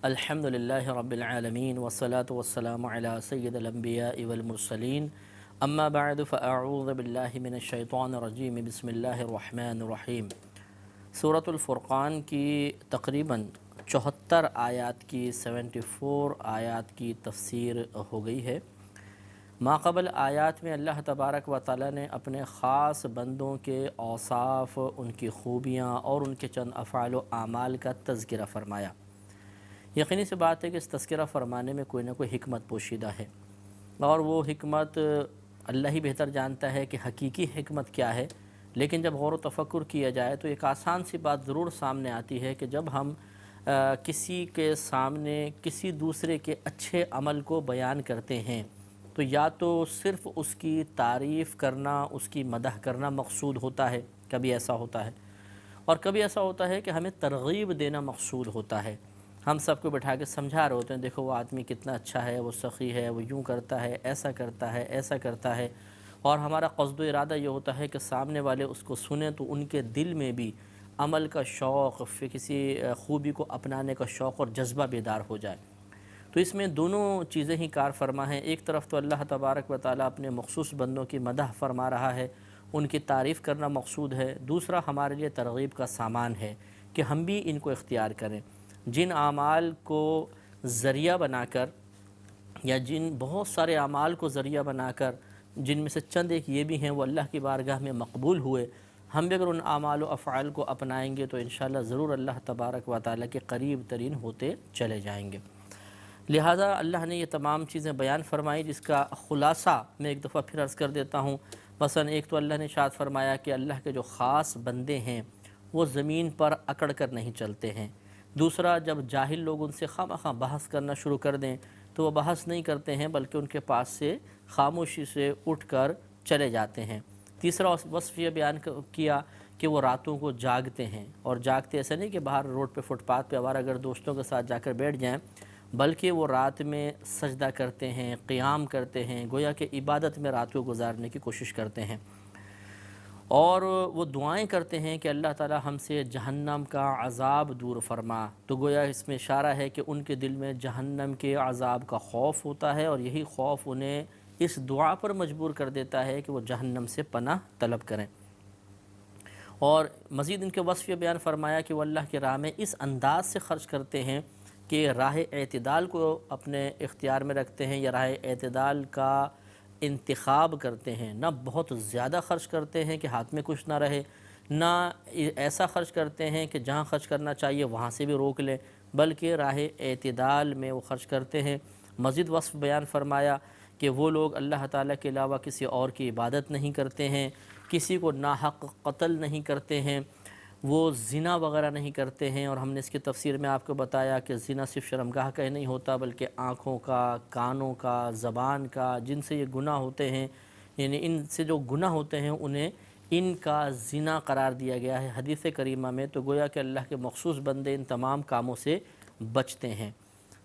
الحمدللہ رب العالمین والصلاة والسلام علی سید الانبیاء والمرسلین اما بعد فاعوذ باللہ من الشیطان الرجیم بسم اللہ الرحمن الرحیم۔ سورۃ الفرقان کی تقریباً 74 آیات کی 74 آیات کی تفسیر ہو گئی ہے۔ ماقبل آیات میں اللہ تبارک و تعالی نے اپنے خاص بندوں کے اوصاف، ان کی خوبیاں اور ان کے چند افعال و اعمال کا تذکرہ فرمایا۔ یقینی سی بات ہے کہ اس تذکرہ فرمانے میں کوئی نہ کوئی حکمت پوشیدہ ہے، اور وہ حکمت اللہ ہی بہتر جانتا ہے کہ حقیقی حکمت کیا ہے۔ لیکن جب غور و تفکر کیا جائے تو ایک آسان سی بات ضرور سامنے آتی ہے کہ جب ہم کسی کے سامنے کسی دوسرے کے اچھے عمل کو بیان کرتے ہیں تو یا تو صرف اس کی تعریف کرنا، اس کی مدح کرنا مقصود ہوتا ہے، کبھی ایسا ہوتا ہے، اور کبھی ایسا ہوتا ہے کہ ہمیں ترغیب دینا مقصود ہوتا ہے۔ ہم سب کو بٹھا کے سمجھا رہے ہوتے ہیں، دیکھو وہ آدمی کتنا اچھا ہے، وہ سخی ہے، وہ یوں کرتا ہے، ایسا کرتا ہے، ایسا کرتا ہے، اور ہمارا قصد و ارادہ یہ ہوتا ہے کہ سامنے والے اس کو سنیں تو ان کے دل میں بھی عمل کا شوق، کسی خوبی کو اپنانے کا شوق اور جذبہ بیدار ہو جائے۔ تو اس میں دونوں چیزیں ہی کار فرما ہیں۔ ایک طرف تو اللہ تبارک و تعالیٰ اپنے مخصوص بندوں کی مدح فرما رہا ہے، ان کی تعریف کرنا مقصود ہے، دوسرا ہمارے لیے ترغیب کا سامان ہے کہ ہم بھی ان کو اختیار کریں۔ جن اعمال کو ذریعہ بنا کر، یا جن بہت سارے اعمال کو ذریعہ بنا کر، جن میں سے چند ایک یہ بھی ہیں وہ اللہ کی بارگاہ میں مقبول ہوئے، ہم بھی اگر ان اعمال و افعال کو اپنائیں گے تو انشاءاللہ ضرور اللہ تبارک و تعالیٰ کے قریب ترین ہوتے چلے جائیں گے۔ لہٰذا اللہ نے یہ تمام چیزیں بیان فرمائی، جس کا خلاصہ میں ایک دفعہ پھر عرض کر دیتا ہوں۔ مثلا ایک تو اللہ نے ارشاد فرمایا کہ اللہ کے جو خاص بندے ہیں وہ زمین پر اکڑ کر نہیں چلتے ہیں۔ دوسرا، جب جاہل لوگ ان سے خواہ بحث کرنا شروع کر دیں تو وہ بحث نہیں کرتے ہیں بلکہ ان کے پاس سے خاموشی سے اٹھ کر چلے جاتے ہیں۔ تیسرا وصف یہ بیان کیا کہ وہ راتوں کو جاگتے ہیں، اور جاگتے ایسا نہیں کہ باہر روڈ پہ فٹ پاتھ پہ آوارہ گر دوستوں کے ساتھ جا کر بیٹھ جائیں، بلکہ وہ رات میں سجدہ کرتے ہیں، قیام کرتے ہیں، گویا کہ عبادت میں رات کو گزارنے کی کوشش کرتے ہیں، اور وہ دعائیں کرتے ہیں کہ اللہ تعالی ہم سے جہنم کا عذاب دور فرما۔ تو گویا اس میں اشارہ ہے کہ ان کے دل میں جہنم کے عذاب کا خوف ہوتا ہے، اور یہی خوف انہیں اس دعا پر مجبور کر دیتا ہے کہ وہ جہنم سے پناہ طلب کریں۔ اور مزید ان کے وصف یہ بیان فرمایا کہ وہ اللہ کی راہ میں اس انداز سے خرچ کرتے ہیں کہ راہ اعتدال کو اپنے اختیار میں رکھتے ہیں، یا راہ اعتدال کا انتخاب کرتے ہیں۔ نہ بہت زیادہ خرچ کرتے ہیں کہ ہاتھ میں کچھ نہ رہے، نہ ایسا خرچ کرتے ہیں کہ جہاں خرچ کرنا چاہیے وہاں سے بھی روک لیں، بلکہ راہ اعتدال میں وہ خرچ کرتے ہیں۔ مزید وصف بیان فرمایا کہ وہ لوگ اللہ تعالیٰ کے علاوہ کسی اور کی عبادت نہیں کرتے ہیں، کسی کو ناحق قتل نہیں کرتے ہیں، وہ زنا وغیرہ نہیں کرتے ہیں۔ اور ہم نے اس کی تفسیر میں آپ کو بتایا کہ زنا صرف شرمگاہ کا ہی نہیں ہوتا بلکہ آنکھوں کا، کانوں کا، زبان کا، جن سے یہ گناہ ہوتے ہیں، یعنی ان سے جو گناہ ہوتے ہیں انہیں ان کا زنا قرار دیا گیا ہے حدیث کریمہ میں۔ تو گویا کہ اللہ کے مخصوص بندے ان تمام کاموں سے بچتے ہیں۔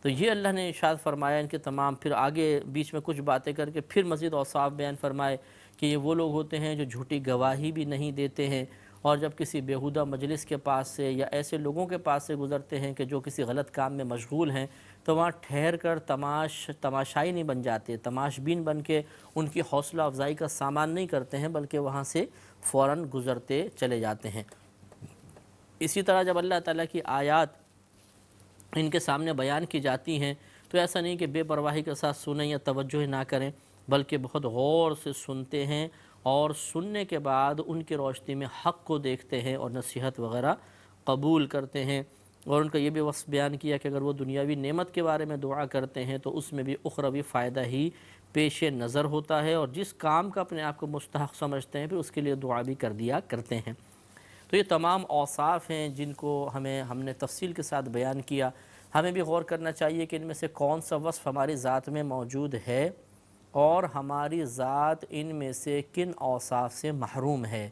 تو یہ اللہ نے ارشاد فرمایا ان کے تمام، پھر آگے بیچ میں کچھ باتیں کر کے پھر مزید اوصاف بیان فرمائے کہ یہ وہ لوگ ہوتے ہیں جو جھوٹی گواہی بھی نہیں دیتے ہیں، اور جب کسی بیہودہ مجلس کے پاس سے یا ایسے لوگوں کے پاس سے گزرتے ہیں کہ جو کسی غلط کام میں مشغول ہیں تو وہاں ٹھہر کر تماشائی نہیں بن جاتے، تماش بین بن کے ان کی حوصلہ افزائی کا سامان نہیں کرتے ہیں بلکہ وہاں سے فوراً گزرتے چلے جاتے ہیں۔ اسی طرح جب اللہ تعالیٰ کی آیات ان کے سامنے بیان کی جاتی ہیں تو ایسا نہیں کہ بے پرواہی کے ساتھ سنیں یا توجہ نہ کریں، بلکہ بہت غور سے سنتے ہیں، اور سننے کے بعد ان کی روشنی میں حق کو دیکھتے ہیں اور نصیحت وغیرہ قبول کرتے ہیں۔ اور ان کا یہ بھی وصف بیان کیا کہ اگر وہ دنیاوی نعمت کے بارے میں دعا کرتے ہیں تو اس میں بھی اخروی فائدہ ہی پیش نظر ہوتا ہے، اور جس کام کا اپنے آپ کو مستحق سمجھتے ہیں پھر اس کے لیے دعا بھی کر دیا کرتے ہیں۔ تو یہ تمام اوصاف ہیں جن کو ہم نے تفصیل کے ساتھ بیان کیا۔ ہمیں بھی غور کرنا چاہیے کہ ان میں سے کون سا وصف ہماری ذات میں موجود ہے، اور ہماری ذات ان میں سے کن اوصاف سے محروم ہے۔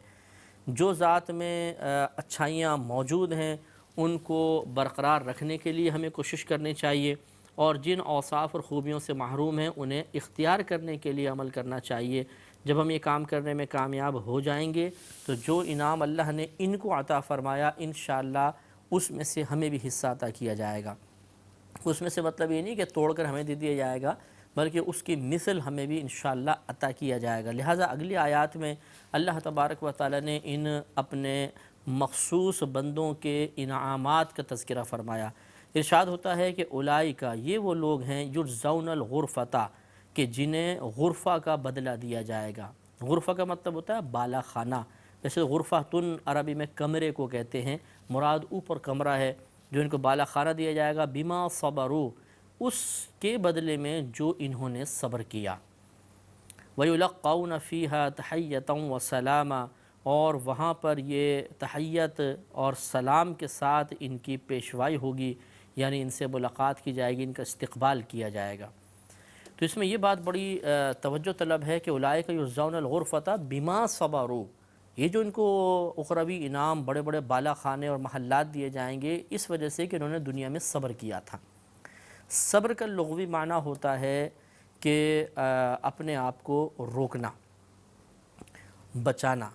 جو ذات میں اچھائیاں موجود ہیں ان کو برقرار رکھنے کے لیے ہمیں کوشش کرنی چاہیے، اور جن اوصاف اور خوبیوں سے محروم ہیں انہیں اختیار کرنے کے لیے عمل کرنا چاہیے۔ جب ہم یہ کام کرنے میں کامیاب ہو جائیں گے تو جو انعام اللہ نے ان کو عطا فرمایا انشاءاللہ اس میں سے ہمیں بھی حصہ عطا کیا جائے گا۔ اس میں سے مطلب یہ نہیں کہ توڑ کر ہمیں دے دیا جائے گا، بلکہ اس کی مثل ہمیں بھی انشاءاللہ عطا کیا جائے گا۔ لہٰذا اگلی آیات میں اللہ تبارک و تعالی نے ان اپنے مخصوص بندوں کے انعامات کا تذکرہ فرمایا۔ ارشاد ہوتا ہے کہ اولئک، یہ وہ لوگ ہیں یجزون الغرفۃ، کہ جنہیں غرفہ کا بدلہ دیا جائے گا۔ غرفہ کا مطلب ہوتا ہے بالا خانہ، جیسے غرفتن عربی میں کمرے کو کہتے ہیں، مراد اوپر کمرہ ہے جو ان کو بالا خانہ دیا جائے گا، بما صبروا، اس کے بدلے میں جو انہوں نے صبر کیا۔ وَيُلَقَّوْنَ فِيهَا تَحِيَّةً وَسَلَامًا، اور وہاں پر یہ تحیت اور سلام کے ساتھ ان کی پیشوائی ہوگی، یعنی ان سے ملاقات کی جائے گی، ان کا استقبال کیا جائے گا۔ تو اس میں یہ بات بڑی توجہ طلب ہے کہ اولئک یجزون الغرفۃ بما صبروا، یہ جو ان کو اخروی انعام، بڑے بڑے بالا خانے اور محلات دیے جائیں گے، اس وجہ سے کہ انہوں نے دنیا میں صبر کیا تھا۔ صبر کا لغوی معنی ہوتا ہے کہ اپنے آپ کو روکنا، بچانا۔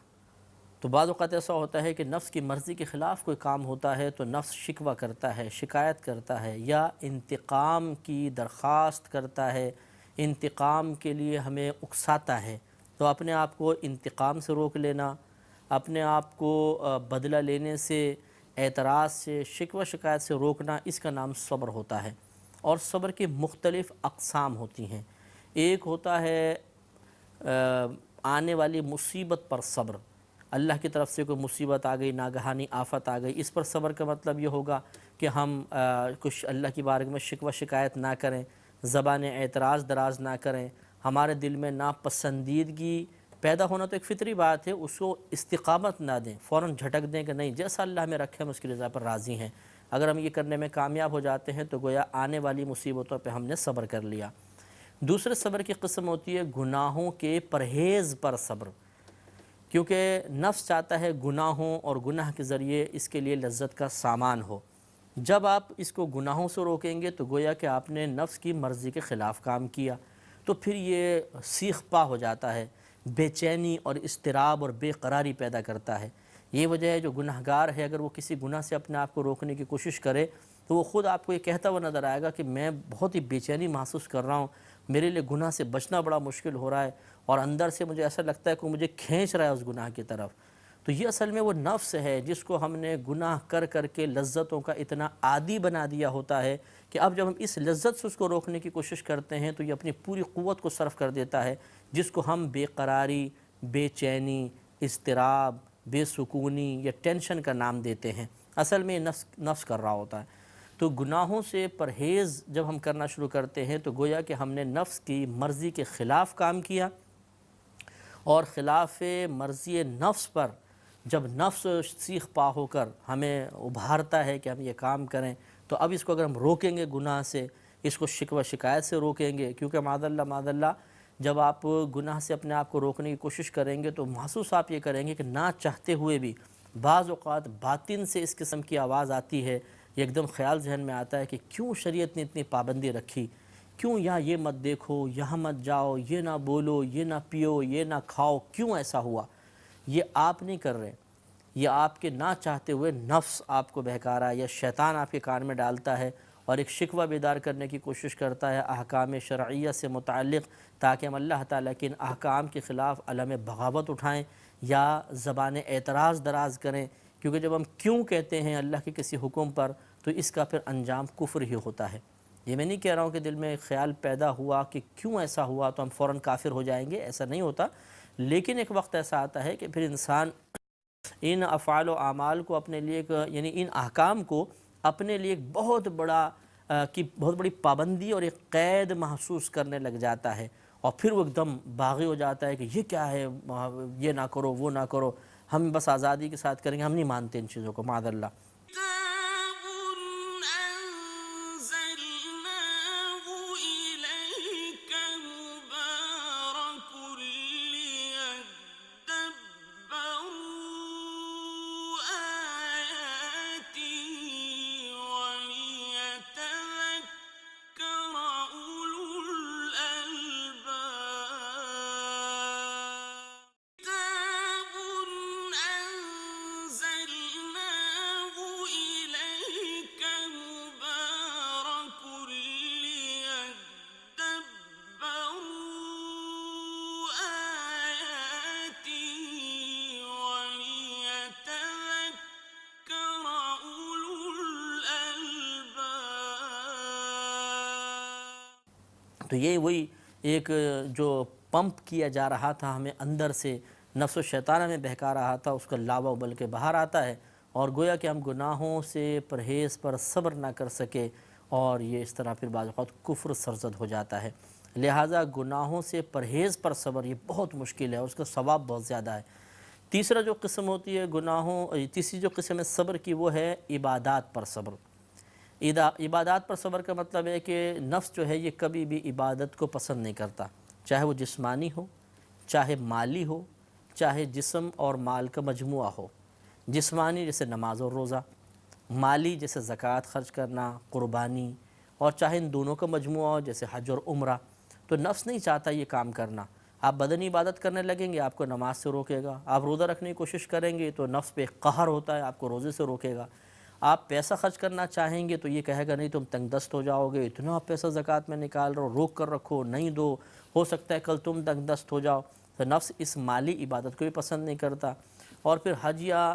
تو بعض اوقات ایسا ہوتا ہے کہ نفس کی مرضی کے خلاف کوئی کام ہوتا ہے تو نفس شکوہ کرتا ہے، شکایت کرتا ہے، یا انتقام کی درخواست کرتا ہے، انتقام کے لیے ہمیں اکساتا ہے۔ تو اپنے آپ کو انتقام سے روک لینا، اپنے آپ کو بدلہ لینے سے، اعتراض سے، شکوہ شکایت سے روکنا، اس کا نام صبر ہوتا ہے۔ اور صبر کی مختلف اقسام ہوتی ہیں۔ ایک ہوتا ہے آنے والی مصیبت پر صبر، اللہ کی طرف سے کوئی مصیبت آ گئی، ناگہانی آفت آ گئی، اس پر صبر کا مطلب یہ ہوگا کہ ہم کچھ اللہ کی بارگاہ میں شکوہ شکایت نہ کریں، زبان اعتراض دراز نہ کریں، ہمارے دل میں ناپسندیدگی پیدا ہونا تو ایک فطری بات ہے، اس کو استقامت نہ دیں، فوراً جھٹک دیں کہ نہیں، جیسا اللہ ہمیں رکھے ہم اس کی رضا پر راضی ہیں۔ اگر ہم یہ کرنے میں کامیاب ہو جاتے ہیں تو گویا آنے والی مصیبتوں پہ ہم نے صبر کر لیا۔ دوسرے صبر کی قسم ہوتی ہے گناہوں کے پرہیز پر صبر، کیونکہ نفس چاہتا ہے گناہوں اور گناہ کے ذریعے اس کے لیے لذت کا سامان ہو۔ جب آپ اس کو گناہوں سے روکیں گے تو گویا کہ آپ نے نفس کی مرضی کے خلاف کام کیا، تو پھر یہ سیخ پا ہو جاتا ہے، بے چینی اور اضطراب اور بے قراری پیدا کرتا ہے۔ یہ وجہ ہے جو گناہ گار ہے، اگر وہ کسی گناہ سے اپنے آپ کو روکنے کی کوشش کرے تو وہ خود آپ کو یہ کہتا ہوا نظر آئے گا کہ میں بہت ہی بے چینی محسوس کر رہا ہوں، میرے لیے گناہ سے بچنا بڑا مشکل ہو رہا ہے، اور اندر سے مجھے ایسا لگتا ہے کہ مجھے کھینچ رہا ہے اس گناہ کی طرف۔ تو یہ اصل میں وہ نفس ہے جس کو ہم نے گناہ کر کر کے لذتوں کا اتنا عادی بنا دیا ہوتا ہے کہ اب جب ہم اس لذت سے اس کو روکنے کی کوشش کرتے ہیں تو یہ اپنی پوری قوت کو صرف کر دیتا ہے، جس کو ہم بے قراری، بے چینی، اضطراب، بے سکونی یا ٹینشن کا نام دیتے ہیں۔ اصل میں یہ نفس کر رہا ہوتا ہے۔ تو گناہوں سے پرہیز جب ہم کرنا شروع کرتے ہیں تو گویا کہ ہم نے نفس کی مرضی کے خلاف کام کیا، اور خلاف مرضی نفس پر جب نفس سیخ پا ہو کر ہمیں ابھارتا ہے کہ ہم یہ کام کریں، تو اب اس کو اگر ہم روکیں گے گناہ سے، اس کو شکوہ شکایت سے روکیں گے، کیونکہ معاذ اللہ جب آپ گناہ سے اپنے آپ کو روکنے کی کوشش کریں گے تو محسوس آپ یہ کریں گے کہ نہ چاہتے ہوئے بھی بعض اوقات باطن سے اس قسم کی آواز آتی ہے، ایک دم خیال ذہن میں آتا ہے کہ کیوں شریعت نے اتنی پابندی رکھی، کیوں یہاں یہ مت دیکھو، یہاں مت جاؤ، یہ نہ بولو، یہ نہ پیو، یہ نہ کھاؤ، کیوں ایسا ہوا؟ یہ آپ نہیں کر رہے، یہ آپ کے نہ چاہتے ہوئے نفس آپ کو بہکا رہا ہے، یا شیطان آپ کے کان میں ڈالتا ہے اور ایک شکوہ بیدار کرنے کی کوشش کرتا ہے احکام شرعیہ سے متعلق، تاکہ ہم اللہ تعالیٰ کے ان احکام کے خلاف علم بغاوت اٹھائیں یا زبان اعتراض دراز کریں، کیونکہ جب ہم کیوں کہتے ہیں اللہ کے کسی حکم پر تو اس کا پھر انجام کفر ہی ہوتا ہے۔ یہ میں نہیں کہہ رہا ہوں کہ دل میں خیال پیدا ہوا کہ کیوں ایسا ہوا تو ہم فوراً کافر ہو جائیں گے، ایسا نہیں ہوتا، لیکن ایک وقت ایسا آتا ہے کہ پھر انسان ان افعال و اعمال کو اپنے لیے یعنی ان احکام کو اپنے لیے ایک بہت بڑی پابندی اور ایک قید محسوس کرنے لگ جاتا ہے، اور پھر وہ ایک دم باغی ہو جاتا ہے کہ یہ کیا ہے، یہ نہ کرو، وہ نہ کرو، ہم بس آزادی کے ساتھ کریں گے، ہم نہیں مانتے ان چیزوں کو معاذ اللہ۔ تو یہ وہی ایک جو پمپ کیا جا رہا تھا ہمیں اندر سے، نفس و شیطان ہمیں بہکا رہا تھا، اس کا لاوا ابل کے باہر آتا ہے، اور گویا کہ ہم گناہوں سے پرہیز پر صبر نہ کر سکے، اور یہ اس طرح پھر بعض اوقات کفر سرزد ہو جاتا ہے۔ لہٰذا گناہوں سے پرہیز پر صبر یہ بہت مشکل ہے، اس کا ثواب بہت زیادہ ہے۔ تیسرا جو قسم ہوتی ہے تیسری جو قسم ہے صبر کی، وہ ہے عبادات پر صبر۔ عبادات پر صبر کا مطلب ہے کہ نفس جو ہے یہ کبھی بھی عبادت کو پسند نہیں کرتا، چاہے وہ جسمانی ہو، چاہے مالی ہو، چاہے جسم اور مال کا مجموعہ ہو۔ جسمانی جیسے نماز اور روزہ، مالی جیسے زکوٰۃ خرچ کرنا، قربانی، اور چاہے ان دونوں کا مجموعہ ہو جیسے حج اور عمرہ۔ تو نفس نہیں چاہتا یہ کام کرنا۔ آپ بدنی عبادت کرنے لگیں گے، آپ کو نماز سے روکے گا۔ آپ روزہ رکھنے کی کوشش کریں گے تو نفس پہ قہر ہوتا ہے، آپ کو روزے سے روکے گا۔ آپ پیسہ خرچ کرنا چاہیں گے تو یہ کہے گا نہیں تم تنگ دست ہو جاؤ گے، اتنا پیسہ زکوٰۃ میں نکال رہو، روک کر رکھو، نہیں دو، ہو سکتا ہے کل تم تنگ دست ہو جاؤ۔ تو نفس اس مالی عبادت کو بھی پسند نہیں کرتا۔ اور پھر حج یا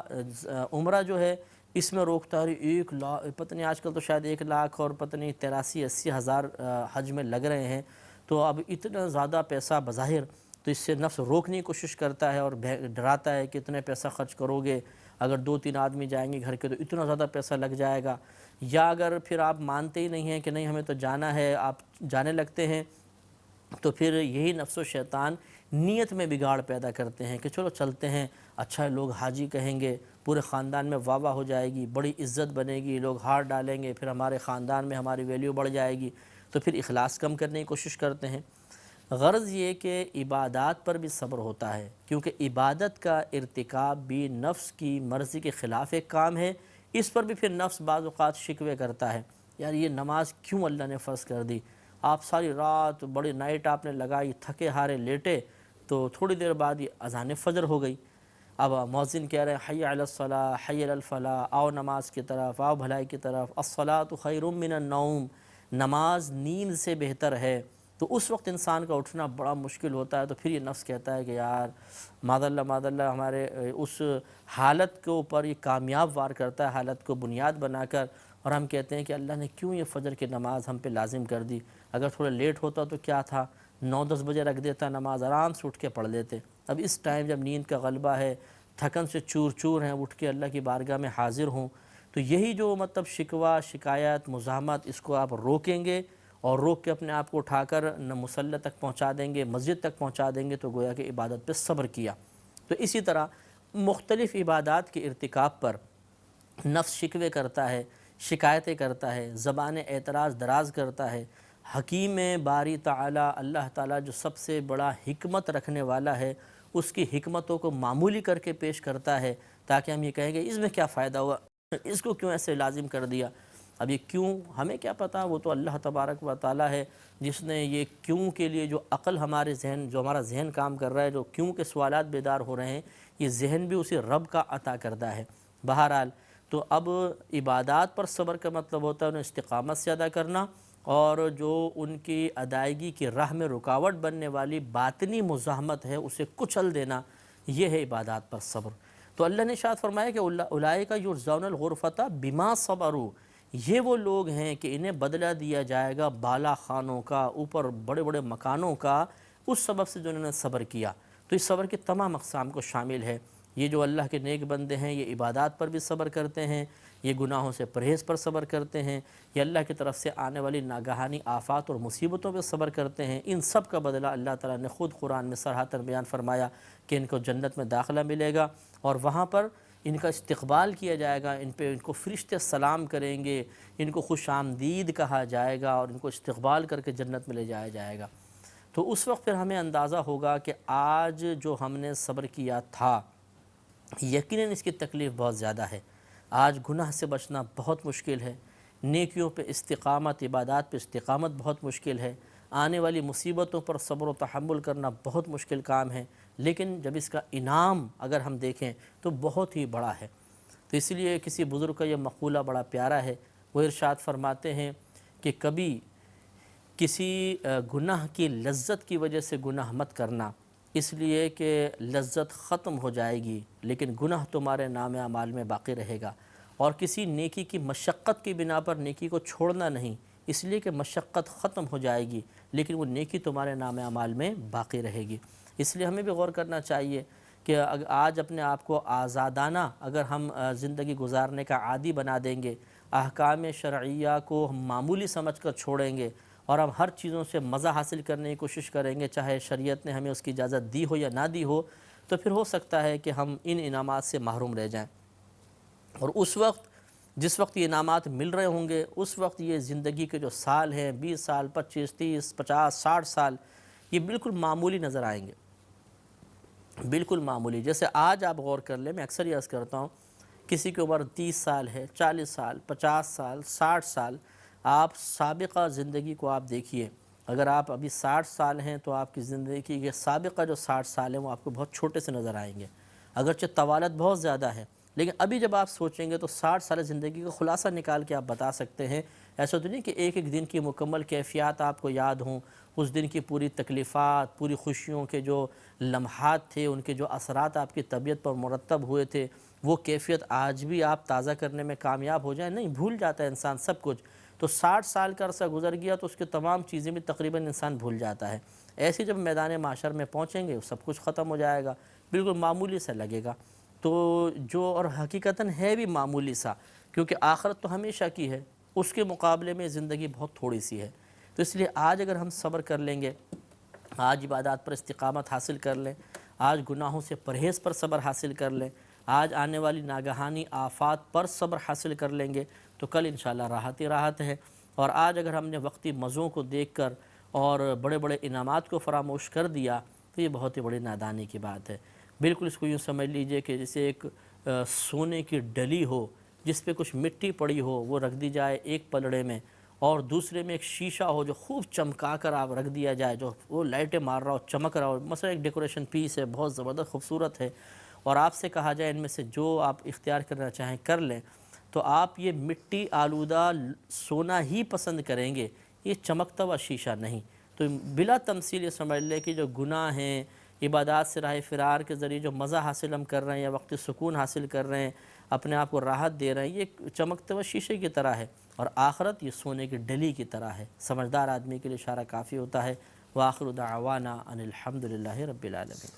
عمرہ جو ہے اس میں روکتا ہے، 1 لاکھ، پتہ نہیں آج کل تو شاید 1 لاکھ اور پتہ نہیں 83-80 ہزار حج میں لگ رہے ہیں، تو اب اتنا زیادہ پیسہ بظاہر، تو اس سے نفس روکنے کی کوشش کرتا ہے اور ڈراتا ہے کہ اتنے پیسہ خرچ کرو گے، اگر 2-3 آدمی جائیں گے گھر کے تو اتنا زیادہ پیسہ لگ جائے گا۔ یا اگر پھر آپ مانتے ہی نہیں ہیں کہ نہیں ہمیں تو جانا ہے، آپ جانے لگتے ہیں، تو پھر یہی نفس و شیطان نیت میں بگاڑ پیدا کرتے ہیں کہ چلو چلتے ہیں، اچھا لوگ حاجی کہیں گے، پورے خاندان میں واہ واہ ہو جائے گی، بڑی عزت بنے گی، لوگ ہار ڈالیں گے، پھر ہمارے خاندان میں ہماری ویلیو بڑھ جائے گی، تو پھر اخلاص کم کرنے کی کوشش کرتے ہیں۔ غرض یہ کہ عبادات پر بھی صبر ہوتا ہے، کیونکہ عبادت کا ارتکاب بھی نفس کی مرضی کے خلاف ایک کام ہے۔ اس پر بھی پھر نفس بعض اوقات شکوے کرتا ہے، یار یہ نماز کیوں اللہ نے فرض کر دی؟ آپ ساری رات بڑی نائٹ آپ نے لگائی، تھکے ہارے لیٹے، تو تھوڑی دیر بعد یہ اذان فجر ہو گئی۔ اب مؤذن کہہ رہے ہیں حی علی الصلاۃ، حی علی الفلاح، آؤ نماز کی طرف، آؤ بھلائی کی طرف، الصلاۃ خیر من النوم، نماز نیند سے بہتر ہے۔ تو اس وقت انسان کا اٹھنا بڑا مشکل ہوتا ہے، تو پھر یہ نفس کہتا ہے کہ یار معاذ اللہ ہمارے اس حالت کے اوپر یہ کامیاب وار کرتا ہے، حالت کو بنیاد بنا کر، اور ہم کہتے ہیں کہ اللہ نے کیوں یہ فجر کی نماز ہم پہ لازم کر دی؟ اگر تھوڑا لیٹ ہوتا تو کیا تھا، 9-10 بجے رکھ دیتا نماز، آرام سے اٹھ کے پڑھ لیتے۔ اب اس ٹائم جب نیند کا غلبہ ہے، تھکن سے چور چور ہیں، اٹھ کے اللہ کی بارگاہ میں حاضر ہوں، تو یہی جو مطلب شکوہ، شکایت، مزاحمت، اس کو آپ روکیں گے اور روک کے اپنے آپ کو اٹھا کر مصلی تک پہنچا دیں گے، مسجد تک پہنچا دیں گے، تو گویا کہ عبادت پہ صبر کیا۔ تو اسی طرح مختلف عبادات کے ارتکاب پر نفس شکوے کرتا ہے، شکایتیں کرتا ہے، زبان اعتراض دراز کرتا ہے۔ حکیم باری تعالی اللہ تعالیٰ جو سب سے بڑا حکمت رکھنے والا ہے، اس کی حکمتوں کو معمولی کر کے پیش کرتا ہے، تاکہ ہم یہ کہیں گے اس میں کیا فائدہ ہوا، اس کو کیوں ایسے لازم کر دیا۔ اب یہ کیوں ہمیں کیا پتہ، وہ تو اللہ تبارک و تعالیٰ ہے جس نے یہ کیوں کے لیے جو عقل ہمارے ذہن، جو ہمارا ذہن کام کر رہا ہے، جو کیوں کے سوالات بیدار ہو رہے ہیں، یہ ذہن بھی اسی رب کا عطا کردہ ہے۔ بہرحال تو اب عبادات پر صبر کا مطلب ہوتا ہے انہیں استقامت سے ادا کرنا، اور جو ان کی ادائیگی کی راہ میں رکاوٹ بننے والی باطنی مزاحمت ہے اسے کچل دینا، یہ ہے عبادات پر صبر۔ تو اللہ نے ارشاد فرمایا کہ اولئک یجزون الغرفۃ بما صبروا، یہ وہ لوگ ہیں کہ انہیں بدلہ دیا جائے گا بالا خانوں کا، اوپر بڑے بڑے مکانوں کا، اس سبب سے جو انہوں نے صبر کیا۔ تو اس صبر کی تمام اقسام کو شامل ہے۔ یہ جو اللہ کے نیک بندے ہیں یہ عبادات پر بھی صبر کرتے ہیں، یہ گناہوں سے پرہیز پر صبر کرتے ہیں، یہ اللہ کی طرف سے آنے والی ناگہانی آفات اور مصیبتوں پہ صبر کرتے ہیں۔ ان سب کا بدلہ اللہ تعالیٰ نے خود قرآن میں صراحتاً بیان فرمایا کہ ان کو جنت میں داخلہ ملے گا، اور وہاں پر ان کا استقبال کیا جائے گا، ان کو فرشتے سلام کریں گے، ان کو خوش آمدید کہا جائے گا، اور ان کو استقبال کر کے جنت میں لے جایا جائے گا۔ تو اس وقت پھر ہمیں اندازہ ہوگا کہ آج جو ہم نے صبر کیا تھا، یقیناً اس کی تکلیف بہت زیادہ ہے۔ آج گناہ سے بچنا بہت مشکل ہے، نیکیوں پہ استقامت، عبادات پہ استقامت بہت مشکل ہے، آنے والی مصیبتوں پر صبر و تحمل کرنا بہت مشکل کام ہے، لیکن جب اس کا انعام اگر ہم دیکھیں تو بہت ہی بڑا ہے۔ تو اس لیے کسی بزرگ کا یہ مقولہ بڑا پیارا ہے، وہ ارشاد فرماتے ہیں کہ کبھی کسی گناہ کی لذت کی وجہ سے گناہ مت کرنا، اس لیے کہ لذت ختم ہو جائے گی، لیکن گناہ تمہارے نام اعمال میں باقی رہے گا۔ اور کسی نیکی کی مشقت کی بنا پر نیکی کو چھوڑنا نہیں، اس لیے کہ مشقت ختم ہو جائے گی لیکن وہ نیکی تمہارے نام اعمال میں باقی رہے گی۔ اس لیے ہمیں بھی غور کرنا چاہیے کہ آج اپنے آپ کو آزادانہ اگر ہم زندگی گزارنے کا عادی بنا دیں گے، احکام شرعیہ کو ہم معمولی سمجھ کر چھوڑیں گے اور ہم ہر چیزوں سے مزہ حاصل کرنے کی کوشش کریں گے، چاہے شریعت نے ہمیں اس کی اجازت دی ہو یا نہ دی ہو، تو پھر ہو سکتا ہے کہ ہم ان انعامات سے محروم رہ جائیں۔ اور اس وقت جس وقت یہ انعامات مل رہے ہوں گے، اس وقت یہ زندگی کے جو سال ہیں 20 سال، 25، 30، 50، 60 سال، یہ بالکل معمولی نظر آئیں گے، بالکل معمولی۔ جیسے آج آپ غور کر لیں، میں اکثر یہ عرض کرتا ہوں، کسی کی عمر 30 سال ہے، 40 سال، 50 سال، 60 سال، آپ سابقہ زندگی کو آپ دیکھیے، اگر آپ ابھی 60 سال ہیں تو آپ کی زندگی کے سابقہ جو 60 سال ہیں وہ آپ کو بہت چھوٹے سے نظر آئیں گے، اگرچہ طوالت بہت زیادہ ہے، لیکن ابھی جب آپ سوچیں گے تو 60 سال زندگی کا خلاصہ نکال کے آپ بتا سکتے ہیں۔ ایسا تو نہیں کہ ایک ایک دن کی مکمل کیفیات آپ کو یاد ہوں، اس دن کی پوری تکلیفات، پوری خوشیوں کے جو لمحات تھے، ان کے جو اثرات آپ کی طبیعت پر مرتب ہوئے تھے، وہ کیفیت آج بھی آپ تازہ کرنے میں کامیاب ہو جائیں، نہیں، بھول جاتا ہے انسان سب کچھ۔ تو 60 سال کا عرصہ گزر گیا تو اس کے تمام چیزیں بھی تقریباً انسان بھول جاتا ہے۔ ایسے جب میدان معاشر میں پہنچیں گے سب کچھ ختم ہو جائے گا، بالکل معمولی سا لگے گا۔ تو جو اور حقیقتاً ہے بھی معمولی سا، کیونکہ آخرت تو ہمیشہ کی ہے، اس کے مقابلے میں زندگی بہت تھوڑی سی ہے۔ تو اس لیے آج اگر ہم صبر کر لیں گے، آج عبادات پر استقامت حاصل کر لیں، آج گناہوں سے پرہیز پر صبر حاصل کر لیں، آج آنے والی ناگہانی آفات پر صبر حاصل کر لیں گے تو کل انشاءاللہ راحت ہی راحت ہے۔ اور آج اگر ہم نے وقتی مزوں کو دیکھ کر اور بڑے بڑے انعامات کو فراموش کر دیا تو یہ بہت ہی بڑی نادانی کی بات ہے۔ بالکل اس کو یوں سمجھ لیجئے کہ جیسے ایک سونے کی ڈلی ہو جس پہ کچھ مٹی پڑی ہو، وہ رکھ دی جائے ایک پلڑے میں، اور دوسرے میں ایک شیشہ ہو جو خوب چمکا کر آپ رکھ دیا جائے، جو وہ لائٹیں مار رہا ہو، چمک رہا ہو، مثلا ایک ڈیکوریشن پیس ہے، بہت زبردست خوبصورت ہے، اور آپ سے کہا جائے ان میں سے جو آپ اختیار کرنا چاہیں کر لیں، تو آپ یہ مٹی آلودہ سونا ہی پسند کریں گے، یہ چمکتا ہوا شیشہ نہیں۔ تو بلا تمثیل یہ سمجھ لیں کہ جو گناہ ہیں، عبادات سے راہ فرار کے ذریعے جو مزہ حاصل ہم کر رہے ہیں یا وقتی سکون حاصل کر رہے ہیں، اپنے آپ کو راحت دے رہے ہیں، یہ چمکتے ہوئے شیشے کی طرح ہے، اور آخرت یہ سونے کی ڈلی کی طرح ہے۔ سمجھدار آدمی کے لیے اشارہ کافی ہوتا ہے۔ وآخر دعوانا ان الحمدللہ رب العالمین۔